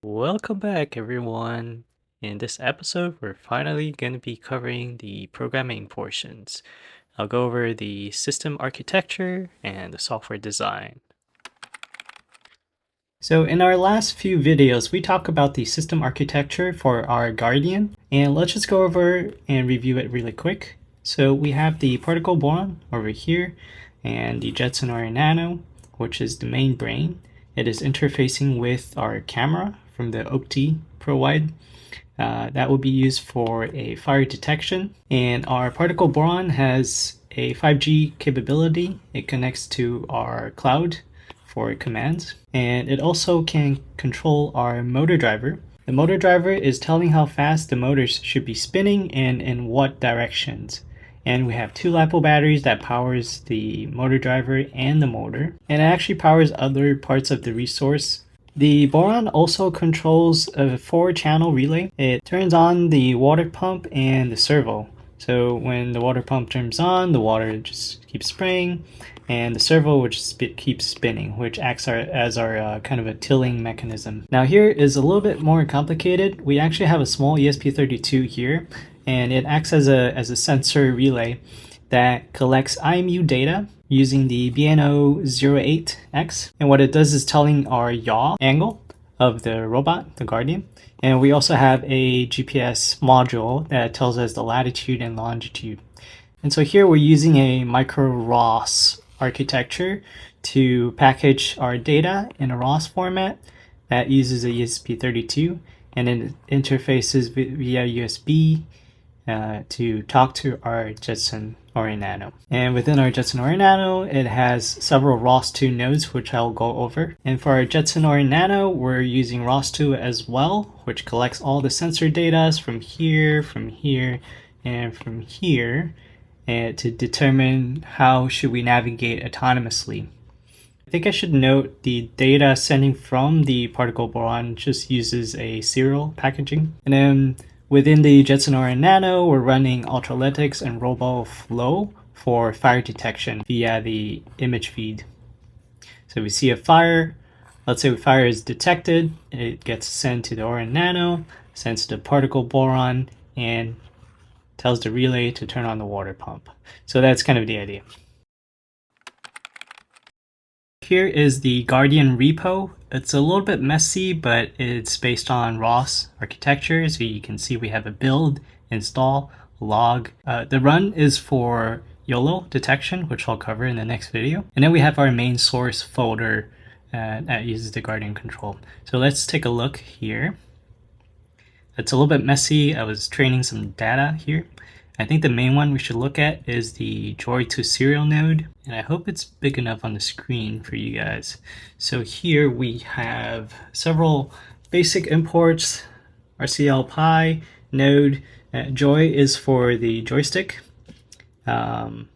Welcome back, everyone. In this episode, we're finally going to be covering the programming portions. I'll go over the system architecture and the software design. So in our last few videos, we talked about the system architecture for our Guardian, and let's just go over and review it really quick. So we have the particle boron over here, and the Jetson or Nano, which is the main brain. It is interfacing with our camera from the Ep.3 Pro Wide. That will be used for a fire detection. And our particle boron has a 5G capability. It connects to our cloud for commands. And it also can control our motor driver. The motor driver is telling how fast the motors should be spinning and in what directions. And we have two LiPo batteries that powers the motor driver and the motor. And it actually powers other parts of the resource. The boron also controls a 4-channel relay. It turns on the water pump and the servo. So when the water pump turns on, the water just keeps spraying, and the servo will just keeps spinning, which acts as our kind of a tilling mechanism. Now here is a little bit more complicated. We actually have a small ESP32 here, and it acts as a sensor relay that collects IMU data using the BNO08X. And what it does is telling our yaw angle of the robot, the Guardian. And we also have a GPS module that tells us the latitude and longitude. And so here we're using a micro ROS architecture to package our data in a ROS format that uses a ESP32, and it interfaces via USB to talk to our Jetson or Nano. And within our Jetson or Nano, it has several ROS2 nodes, which I'll go over. And for our Jetson or Nano, we're using ROS2 as well, which collects all the sensor data from here, and from here, and to determine how should we navigate autonomously. I think I should note the data sending from the particle boron just uses a serial packaging. And then within the Jetson or Nano, we're running Ultralytics and RoboFlow for fire detection via the image feed. So we see a fire, let's say a fire is detected, it gets sent to the Orin Nano, sends to the particle boron, and tells the relay to turn on the water pump. So that's kind of the idea. Here is the Guardian repo. It's a little bit messy, but it's based on ROS architecture. So you can see we have a build, install, log. The run is for YOLO detection, which I'll cover in the next video. And then we have our main source folder that uses the Guardian control. So let's take a look here. It's a little bit messy. I was training some data here. I think the main one we should look at is the Joy2 serial node, and I hope it's big enough on the screen for you guys. So here we have several basic imports, RCL node. Joy is for the joystick, and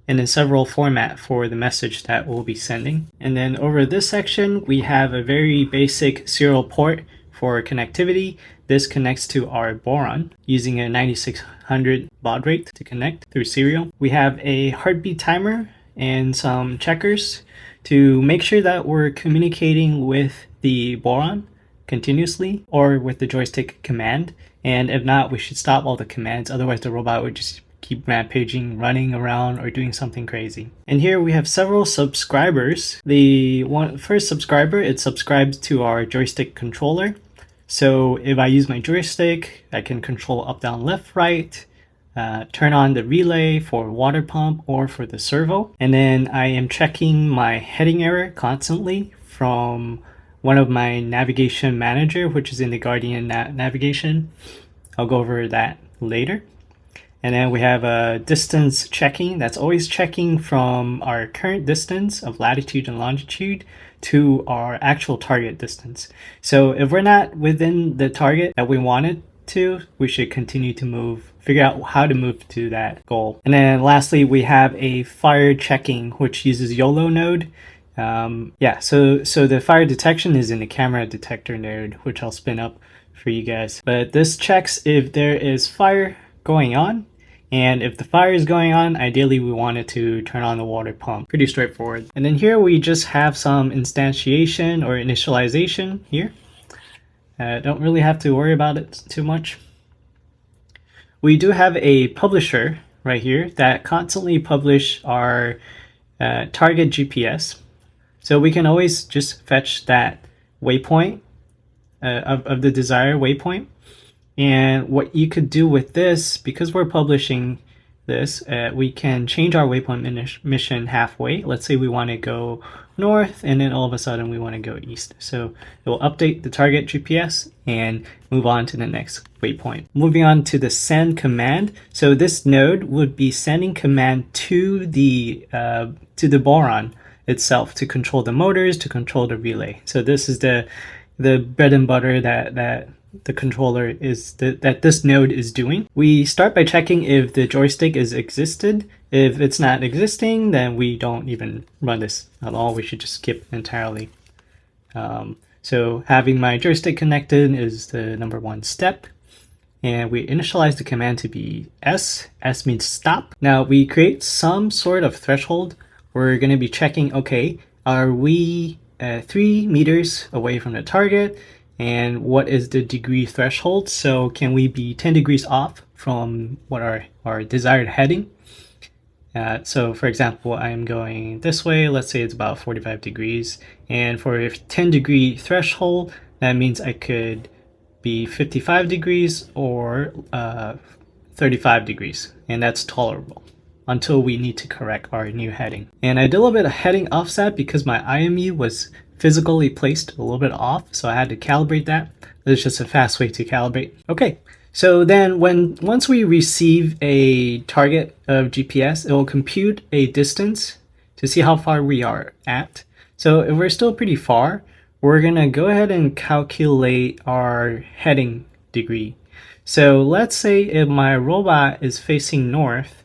then several format for the message that we'll be sending. And then over this section, we have a very basic serial port for connectivity. This connects to our boron using a 9600 baud rate to connect through serial. We have a heartbeat timer and some checkers to make sure that we're communicating with the boron continuously or with the joystick command. And if not, we should stop all the commands. Otherwise, the robot would just keep rampaging, running around, or doing something crazy. And here we have several subscribers. The first subscriber, it subscribes to our joystick controller. So if I use my joystick, I can control up, down, left, right, turn on the relay for water pump or for the servo. And then I am checking my heading error constantly from one of my navigation manager, which is in the Guardian navigation. I'll go over that later. And then we have a distance checking. That's always checking from our current distance of latitude and longitude to our actual target distance. So if we're not within the target that we wanted to, we should continue to move, figure out how to move to that goal. And then lastly, we have a fire checking, which uses YOLO node. So the fire detection is in the camera detector node, which I'll spin up for you guys. But this checks if there is fire going on. And if the fire is going on, ideally we want it to turn on the water pump. Pretty straightforward. And then here we just have some instantiation or initialization here. Don't really have to worry about it too much. We do have a publisher right here that constantly publish our target GPS. So we can always just fetch that waypoint of the desired waypoint. And what you could do with this, because we're publishing this, we can change our waypoint mission halfway. Let's say we want to go north and then all of a sudden we want to go east. So it will update the target GPS and move on to the next waypoint. Moving on to the send command. So this node would be sending command to the Boron itself to control the motors, to control the relay. So this is the bread and butter that the controller is that this node is doing. We start by checking if the joystick is existed. If it's not existing, then we don't even run this at all. We should just skip entirely. So having my joystick connected is the number one step. And we initialize the command to be S. S means stop. Now we create some sort of threshold. We're going to be checking, okay, are we 3 meters away from the target? And what is the degree threshold? So can we be 10 degrees off from what our desired heading? So for example, I'm going this way. Let's say it's about 45 degrees. And for a 10 degree threshold, that means I could be 55 degrees or 35 degrees. And that's tolerable until we need to correct our new heading. And I did a little bit of heading offset because my IMU was physically placed a little bit off, so I had to calibrate that. There's just a fast way to calibrate. Okay, so then once we receive a target of GPS, it will compute a distance to see how far we are at. So if we're still pretty far, we're gonna go ahead and calculate our heading degree. So let's say if my robot is facing north,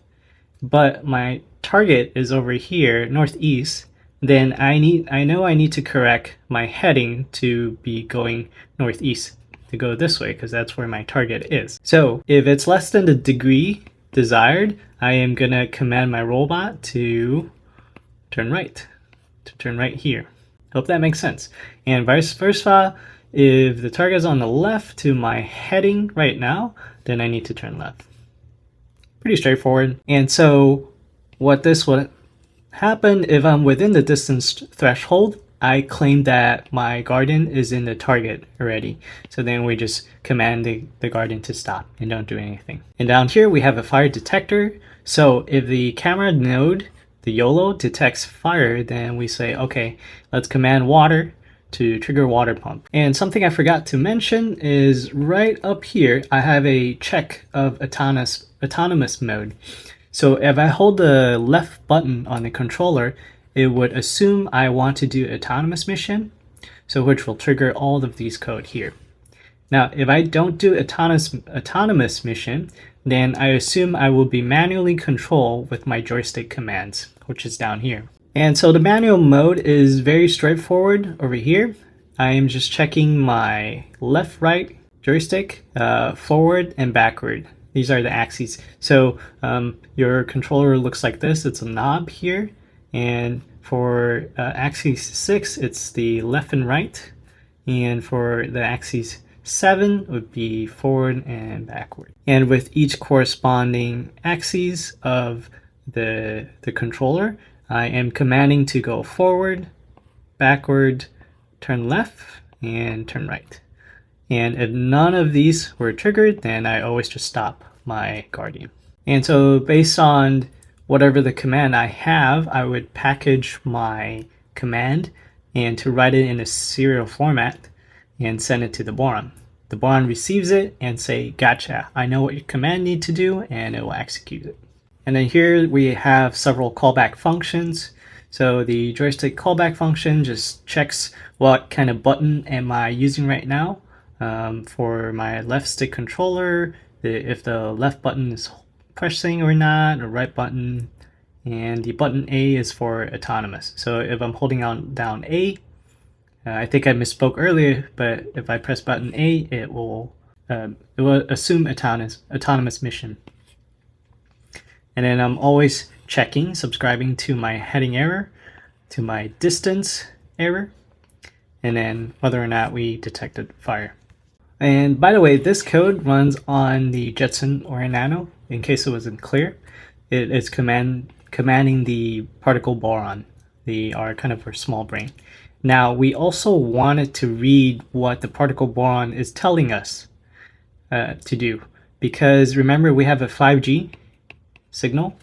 but my target is over here, northeast, then I know I need to correct my heading to be going northeast, to go this way, because that's where my target is. So if it's less than the degree desired, I am gonna command my robot to turn right here. Hope that makes sense. And vice versa, if the target is on the left to my heading right now, then I need to turn left. Pretty straightforward. And so what this would happen if I'm within the distance threshold, I claim that my guardian is in the target already. So then we just command the guardian to stop and don't do anything. And down here we have a fire detector. So if the camera node, the YOLO, detects fire, then we say, okay, let's command water to trigger water pump. And something I forgot to mention is right up here, I have a check of autonomous mode. So if I hold the left button on the controller, it would assume I want to do autonomous mission, so which will trigger all of these code here. Now, if I don't do autonomous mission, then I assume I will be manually control with my joystick commands, which is down here. And so the manual mode is very straightforward over here. I am just checking my left, right joystick, forward and backward. These are the axes. So your controller looks like this. It's a knob here. And for axis 6, it's the left and right. And for the axis 7 would be forward and backward. And with each corresponding axis of the controller, I am commanding to go forward, backward, turn left, and turn right. And if none of these were triggered, then I always just stop my guardian. And so based on whatever the command I have, I would package my command and to write it in a serial format and send it to the Boron. The Boron receives it and say, gotcha, I know what your command needs to do, and it will execute it. And then here we have several callback functions. So the joystick callback function just checks what kind of button am I using right now. For my left stick controller, if the left button is pressing or not, or right button, and the button A is for autonomous. So if I'm holding down A, I think I misspoke earlier, but if I press button A, it will assume autonomous mission. And then I'm always checking, subscribing to my heading error, to my distance error, and then whether or not we detected fire. And by the way, this code runs on the Jetson or Nano, in case it wasn't clear. It is commanding the particle boron, our kind of our small brain. Now, we also wanted to read what the particle boron is telling us to do, because remember we have a 5G signal,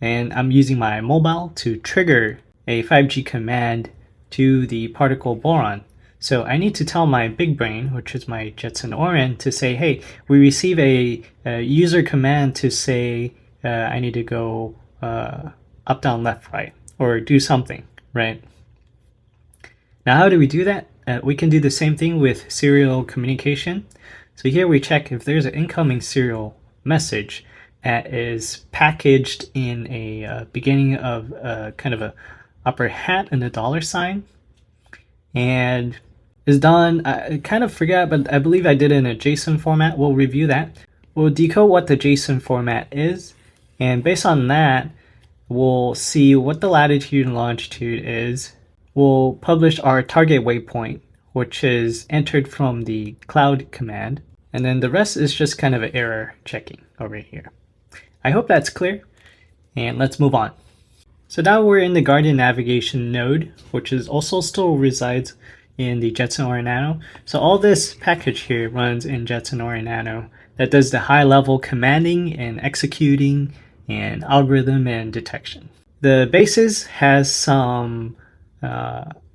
and I'm using my mobile to trigger a 5G command to the particle boron. So I need to tell my big brain, which is my Jetson Orin, to say, hey, we receive a user command to say I need to go up, down, left, right, or do something, right? Now, how do we do that? We can do the same thing with serial communication. So here we check if there's an incoming serial message that is packaged in a beginning of kind of a upper hat and a dollar sign, and is done. I kind of forgot, but I believe I did it in a JSON format. We'll review that. We'll decode what the JSON format is, and based on that, we'll see what the latitude and longitude is. We'll publish our target waypoint, which is entered from the cloud command, and then the rest is just kind of an error checking over here. I hope that's clear, and let's move on. So now we're in the Guardian navigation node, which is also still resides in the Jetson or Nano. So all this package here runs in Jetson or Nano that does the high level commanding and executing and algorithm and detection. The basis has some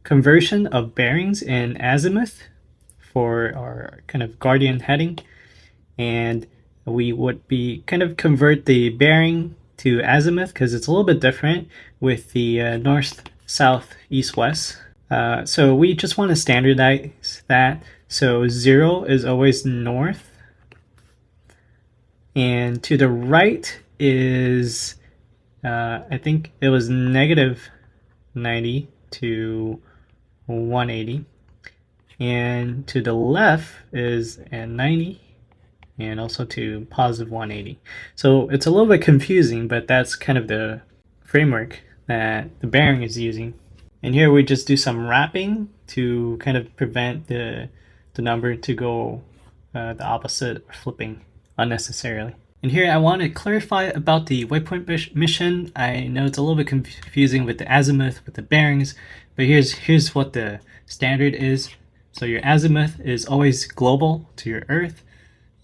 conversion of bearings in azimuth for our kind of Guardian heading, and we would be kind of convert the bearing to azimuth because it's a little bit different with the north, south, east, west. So we just want to standardize that. So 0 is always north, and to the right is I think it was negative 90 to 180, and to the left is at 90 and also to positive 180. So it's a little bit confusing, but that's kind of the framework that the bearing is using. And here we just do some wrapping to kind of prevent the number to go the opposite, flipping unnecessarily. And here I want to clarify about the waypoint mission. I know it's a little bit confusing with the azimuth, with the bearings, but here's what the standard is. So your azimuth is always global to your Earth.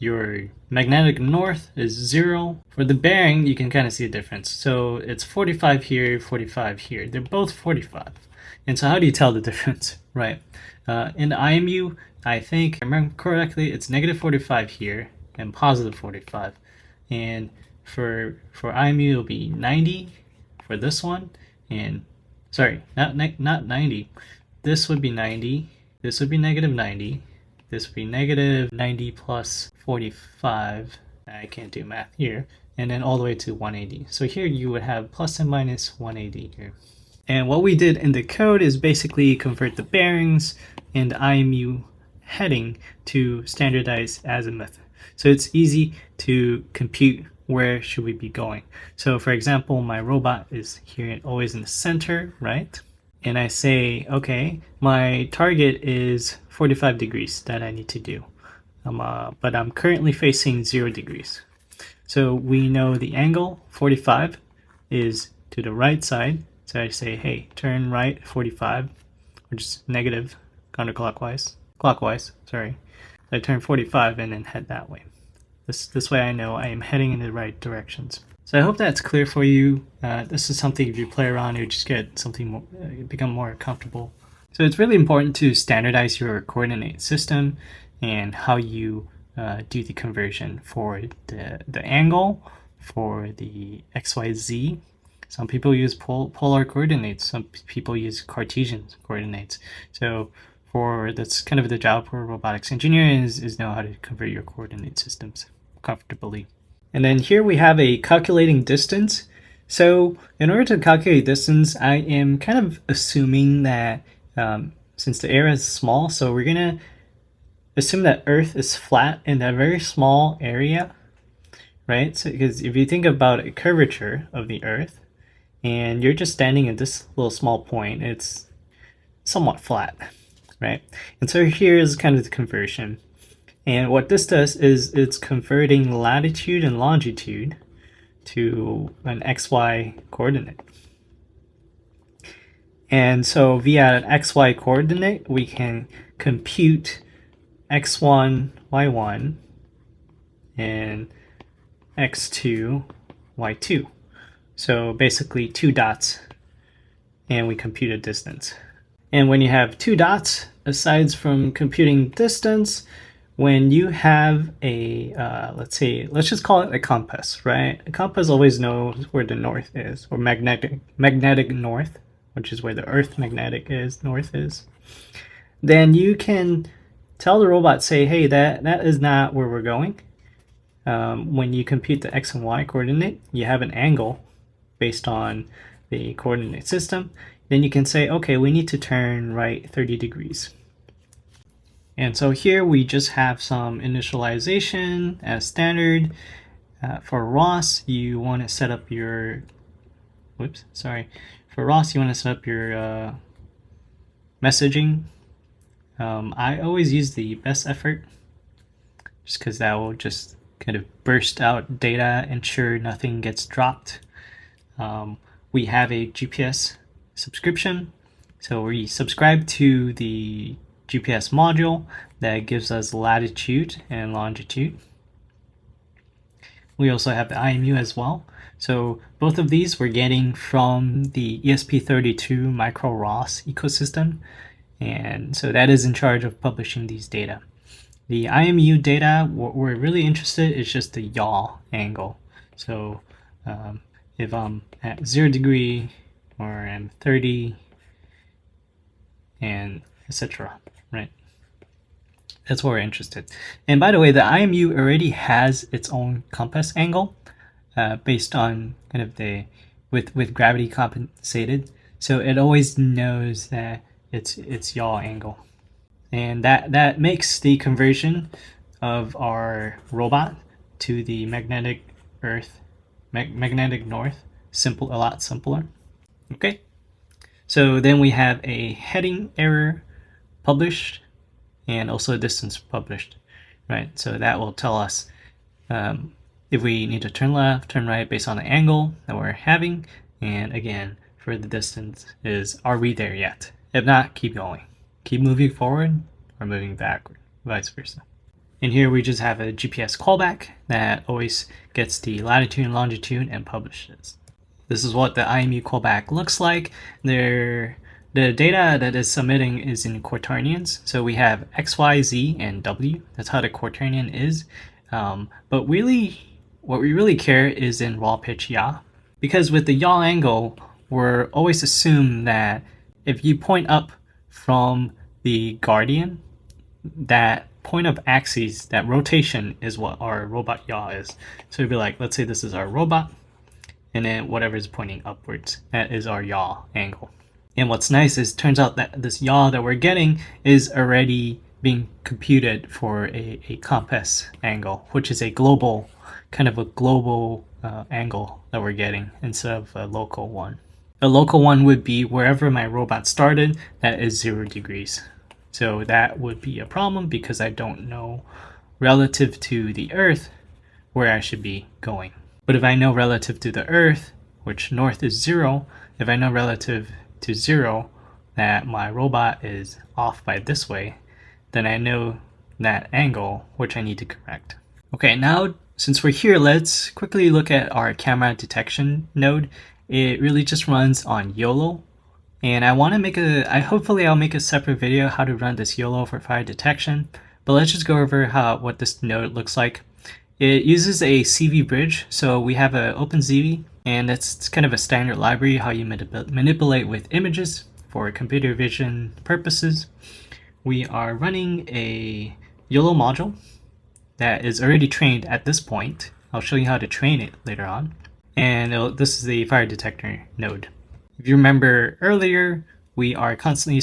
Your magnetic north is 0. For the bearing, you can kind of see a difference. So it's 45 here, 45 here. They're both 45. And so how do you tell the difference, right? In the IMU, I think, if I remember correctly, it's negative 45 here and positive 45. And for IMU, it'll be 90 for this one. And sorry, not 90. This would be 90. This would be negative 90. This would be negative 90 plus 45. I can't do math here. And then all the way to 180. So here you would have plus and minus 180 here. And what we did in the code is basically convert the bearings and the IMU heading to standardized azimuth. So it's easy to compute where should we be going. So for example, my robot is here always in the center, right? And I say, okay, my target is 45 degrees that I need to do. But I'm currently facing 0 degrees. So we know the angle 45 is to the right side. So I say, hey, turn right 45, which is negative clockwise, sorry. I turn 45 and then head that way. This way I know I am heading in the right directions. So I hope that's clear for you. This is something if you play around, you just get something more, become more comfortable. So it's really important to standardize your coordinate system and how you do the conversion for the angle, for the XYZ. Some people use polar coordinates. Some people use Cartesian coordinates. So that's kind of the job for a robotics engineer is know how to convert your coordinate systems comfortably. And then here we have a calculating distance. So in order to calculate distance, I am kind of assuming that since the area is small, so we're gonna assume that Earth is flat in a very small area, right? So because if you think about a curvature of the Earth, and you're just standing at this little small point, it's somewhat flat, right? And so here is kind of the conversion. And what this does is it's converting latitude and longitude to an XY coordinate. And so via an XY coordinate, we can compute x1, y1, and x2, y2. So basically 2 dots, and we compute a distance. And when you have 2 dots, aside from computing distance, when you have a, let's just call it a compass, right? A compass always knows where the north is, or magnetic north, which is where the Earth magnetic north is. Then you can tell the robot, say, hey, that is not where we're going. When you compute the x and y coordinate, you have an angle based on the coordinate system. Then you can say, okay, we need to turn right 30 degrees. And so here we just have some initialization as standard. For ROS, you want to set up your, for ROS, you want to set up your messaging. I always use the best effort, just because that will just kind of burst out data, ensure nothing gets dropped. We have a GPS subscription, so we subscribe to the GPS module that gives us latitude and longitude. We also have the IMU as well. So both of these we're getting from the ESP32 micro ROS ecosystem, and so that is in charge of publishing these data. The IMU data, what we're really interested in is just the yaw angle. So if I'm at 0 degree or I'm 30 and etc., right? That's what we're interested. And by the way, the IMU already has its own compass angle based on kind of with gravity compensated. So it always knows that it's yaw angle. And that makes the conversion of our robot to the magnetic north a lot simpler. Okay, so then we have a heading error published and also a distance published, right? So that will tell us if we need to turn left, turn right based on the angle that we're having, and again for the distance is, are we there yet? If not, keep going. Keep moving forward or moving backward, vice versa. And here we just have a GPS callback that always gets the latitude and longitude and publishes. This is what the IMU callback looks like. The data that is submitting is in quaternions. So we have X, Y, Z, and W. That's how the quaternion is. But really, what we really care is in raw pitch yaw. Because with the yaw angle, we're always assume that if you point up from the guardian, that point of axis, that rotation is what our robot yaw is. So it'd be like, let's say this is our robot, and then whatever is pointing upwards, that is our yaw angle. And what's nice is, turns out that this yaw that we're getting is already being computed for a compass angle, which is a global, angle that we're getting instead of a local one. A local one would be wherever my robot started, that is 0 degrees. So that would be a problem because I don't know relative to the Earth where I should be going. But if I know relative to the Earth, which north is 0, if I know relative to 0 that my robot is off by this way, then I know that angle which I need to correct. Okay, now since we're here, let's quickly look at our camera detection node. It really just runs on YOLO, and I want to make hopefully I'll make a separate video how to run this YOLO for fire detection, but let's just go over what this node looks like. It uses a CV bridge, so we have an OpenCV, and that's kind of a standard library how you manipulate with images for computer vision purposes. We are running a YOLO module that is already trained at this point. I'll show you how to train it later on. And this is the fire detector node. If you remember earlier, we are constantly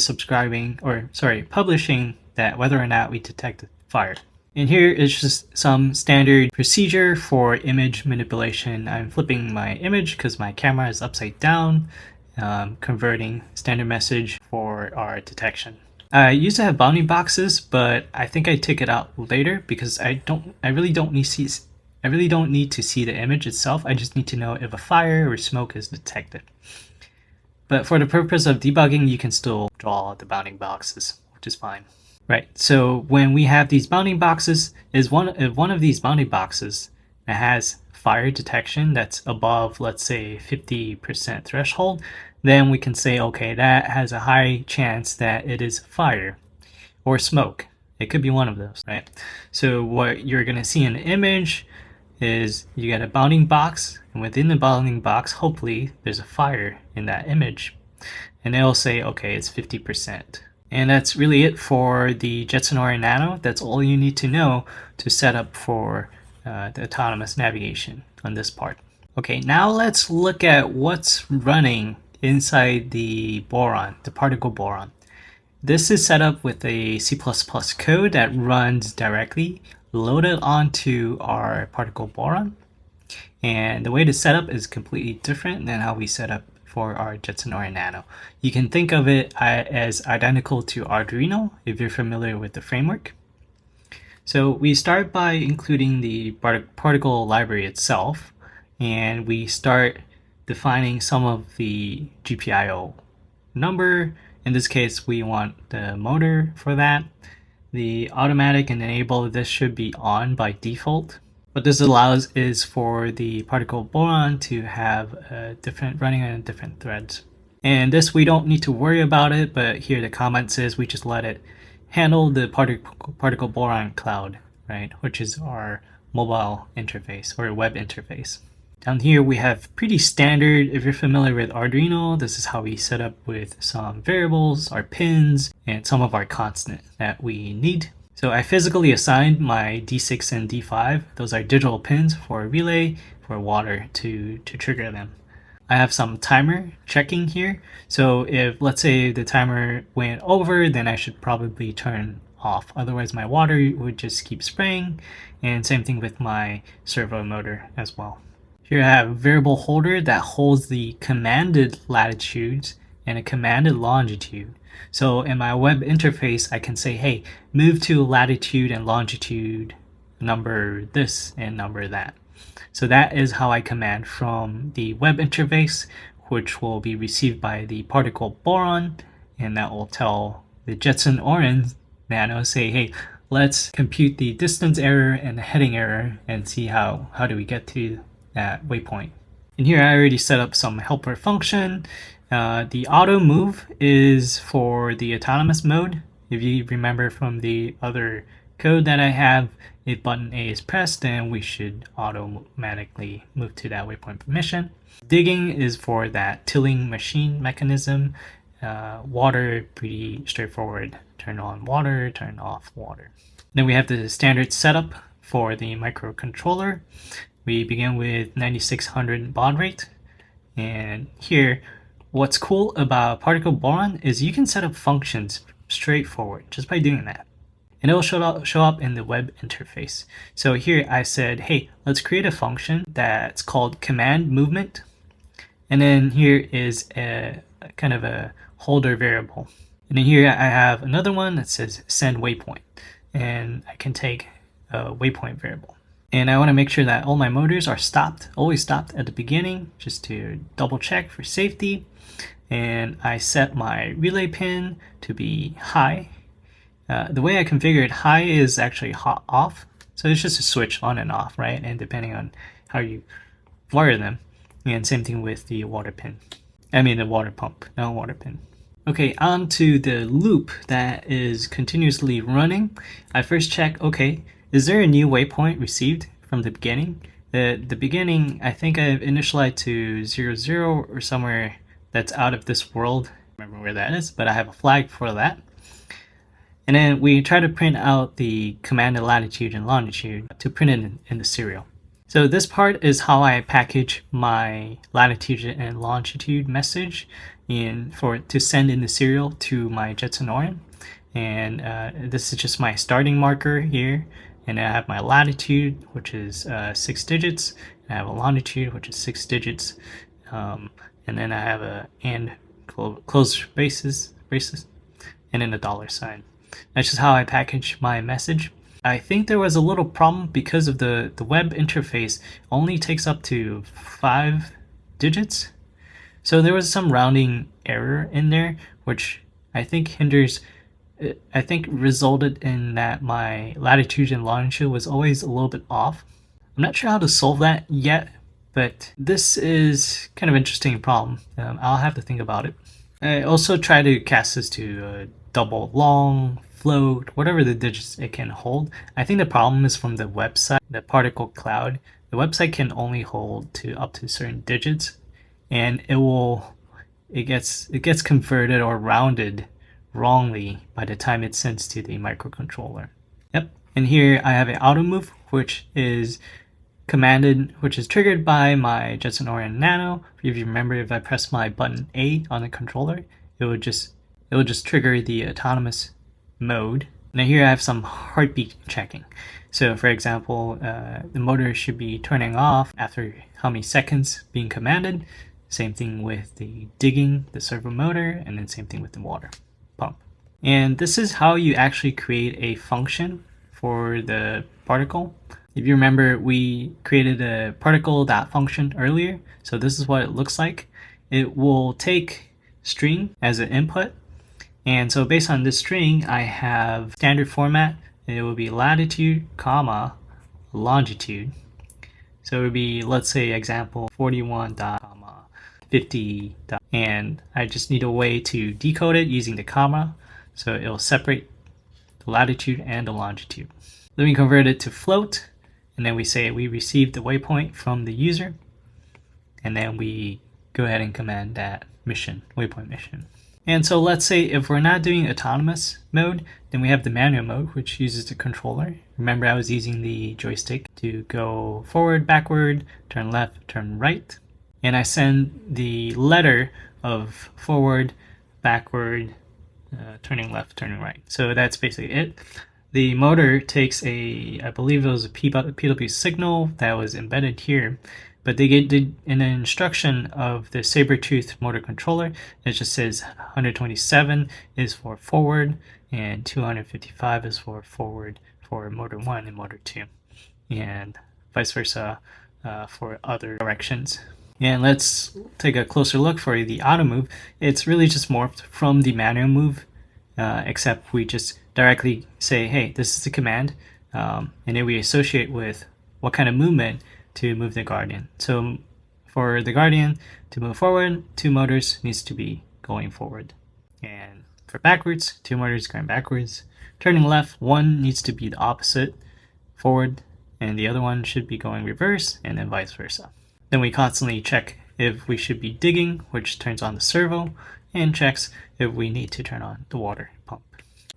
publishing that whether or not we detect fire. And here is just some standard procedure for image manipulation. I'm flipping my image because my camera is upside down, converting standard message for our detection. I used to have bounding boxes, but I think I took it out later because I really don't need to see the image itself. I just need to know if a fire or smoke is detected. But for the purpose of debugging, you can still draw the bounding boxes, which is fine. Right, so when we have these bounding boxes, if one of these bounding boxes that has fire detection that's above, let's say, 50% threshold, then we can say, okay, that has a high chance that it is fire or smoke. It could be one of those, right? So what you're going to see in the image is you get a bounding box, and within the bounding box, hopefully, there's a fire in that image. And it'll say, okay, it's 50%. And that's really it for the Jetson Orin Nano. That's all you need to know to set up for the autonomous navigation on this part. Okay, now let's look at what's running inside the Boron, the particle Boron. This is set up with a C++ code that runs directly loaded onto our particle Boron. And the way to set up is completely different than how we set up for our Jetson Orin Nano. You can think of it as identical to Arduino if you're familiar with the framework. So we start by including the particle library itself, and we start defining some of the GPIO number. In this case, we want the motor for that. The automatic and enable, this should be on by default. What this allows is for the particle Boron to have running on different threads. And this, we don't need to worry about it, but here the comment says we just let it handle the particle Boron cloud, right? Which is our mobile interface or web interface. Down here we have pretty standard, if you're familiar with Arduino, this is how we set up with some variables, our pins, and some of our constant that we need. So I physically assigned my D6 and D5. Those are digital pins for relay, for water to trigger them. I have some timer checking here. So if, let's say, the timer went over, then I should probably turn off. Otherwise my water would just keep spraying. And same thing with my servo motor as well. Here I have a variable holder that holds the commanded latitudes and a commanded longitude. So in my web interface, I can say, hey, move to latitude and longitude number this and number that. So that is how I command from the web interface, which will be received by the particle Boron, and that will tell the Jetson Orin Nano, say, hey, let's compute the distance error and the heading error and see how do we get to that waypoint. And here I already set up some helper function. The auto move is for the autonomous mode. If you remember from the other code that I have, if button A is pressed, then we should automatically move to that waypoint permission. Digging is for that tilling machine mechanism. Water, pretty straightforward. Turn on water, turn off water. Then we have the standard setup for the microcontroller. We begin with 9600 baud rate. And here, what's cool about particle Boron is you can set up functions straightforward just by doing that. And it will show up in the web interface. So here I said, hey, let's create a function that's called command movement. And then here is a kind of a holder variable. And then here I have another one that says send waypoint. And I can take a waypoint variable. And I want to make sure that all my motors are stopped, always stopped at the beginning, just to double check for safety. And I set my relay pin to be high. The way I configure it, high is actually hot off. So it's just a switch on and off, right? And depending on how you wire them. And same thing with the water pin. I mean the water pump, not water pin. Okay, on to the loop that is continuously running. I first check, okay, is there a new waypoint received from the beginning? The beginning, I think I've initialized to 00 or somewhere that's out of this world. I don't remember where that is, but I have a flag for that. And then we try to print out the commanded latitude and longitude to print it in the serial. So this part is how I package my latitude and longitude message to send in the serial to my Jetson Orin. And this is just my starting marker here. And I have my latitude, which is 6 digits. And I have a longitude, which is 6 digits. And then I have a and close braces. and then a $sign. That's just how I package my message. I think there was a little problem because of the web interface only takes up to 5 digits. So there was some rounding error in there, which I think resulted in that my latitude and longitude was always a little bit off. I'm not sure how to solve that yet, but this is kind of interesting problem. I'll have to think about it. I also try to cast this to double, long, float, whatever the digits it can hold. I think the problem is from the website, the particle cloud. The website can only hold to up to certain digits, and it gets converted or rounded wrongly by the time it sends to the microcontroller. Yep. And here I have an auto move, which is triggered by my Jetson Orion Nano. If you remember, if I press my button A on the controller, it will just trigger the autonomous mode. Now here I have some heartbeat checking. So for example, the motor should be turning off after how many seconds being commanded. Same thing with the digging, the servo motor, and then same thing with the water pump. And this is how you actually create a function for the particle. If you remember, we created a particle.function earlier. So this is what it looks like. It will take string as an input. And so based on this string, I have standard format. It will be latitude, comma, longitude. So it would be, let's say, example 41, 50, and I just need a way to decode it using the comma. So it'll separate the latitude and the longitude. Then we convert it to float. And then we say we received the waypoint from the user, and then we go ahead and command that waypoint mission. And so let's say if we're not doing autonomous mode, then we have the manual mode, which uses the controller. Remember, I was using the joystick to go forward, backward, turn left, turn right. And I send the letter of forward, backward, turning left, turning right. So that's basically it. The motor takes I believe it was a PW signal that was embedded here, but they get in the instruction of the Sabertooth motor controller, it just says 127 is for forward and 255 is for forward for motor 1 and motor 2, and vice versa for other directions. And let's take a closer look for the auto move. It's really just morphed from the manual move, except we just directly say, hey, this is the command, and then we associate with what kind of movement to move the Guardian. So for the Guardian to move forward, 2 motors needs to be going forward. And for backwards, 2 motors going backwards. Turning left, 1 needs to be the opposite, forward, and the other one should be going reverse, and then vice versa. Then we constantly check if we should be digging, which turns on the servo, and checks if we need to turn on the water pump.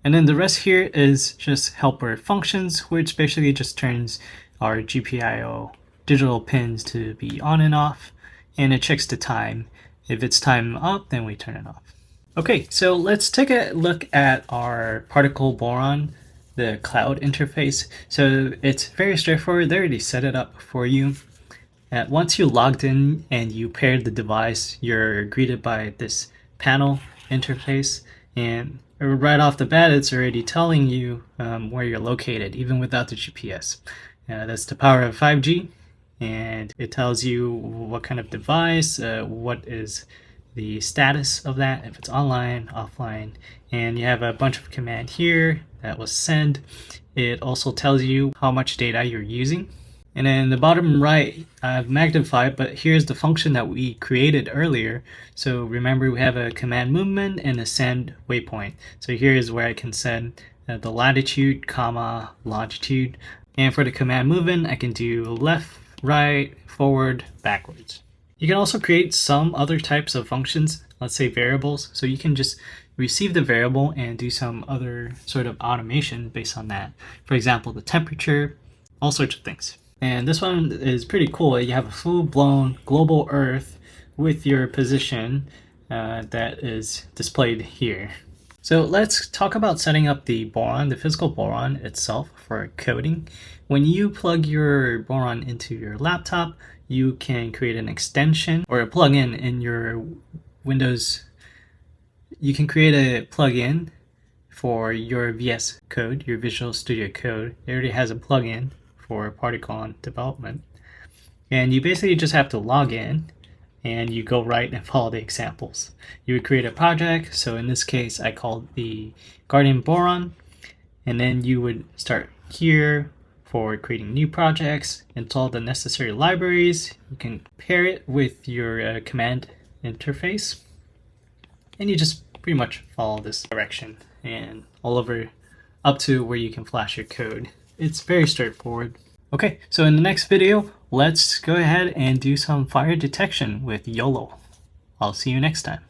And then the rest here is just helper functions, which basically just turns our GPIO digital pins to be on and off, and it checks the time. If it's time up, then we turn it off. Okay, so let's take a look at our particle boron, the cloud interface. So it's very straightforward. They already set it up for you. Once you logged in and you paired the device, you're greeted by this panel interface, and right off the bat, it's already telling you where you're located, even without the GPS. That's the power of 5G, and it tells you what kind of device, what is the status of that, if it's online, offline, and you have a bunch of command here that was sent. It also tells you how much data you're using. And then in the bottom right, I've magnified, but here's the function that we created earlier. So remember, we have a command movement and a send waypoint. So here is where I can send the latitude, comma, longitude. And for the command movement, I can do left, right, forward, backwards. You can also create some other types of functions, let's say variables. So you can just receive the variable and do some other sort of automation based on that. For example, the temperature, all sorts of things. And this one is pretty cool. You have a full-blown global Earth with your position that is displayed here. So let's talk about setting up the boron, the physical boron itself for coding. When you plug your boron into your laptop, you can create an extension or a plugin in your Windows. You can create a plugin for your VS Code, your Visual Studio Code. It already has a plugin for particle development. And you basically just have to log in and you go right and follow the examples. You would create a project. So in this case, I called the Guardian Boron. And then you would start here for creating new projects, install the necessary libraries. You can pair it with your command interface. And you just pretty much follow this direction and all over up to where you can flash your code. It's very straightforward. Okay, so in the next video, let's go ahead and do some fire detection with YOLO. I'll see you next time.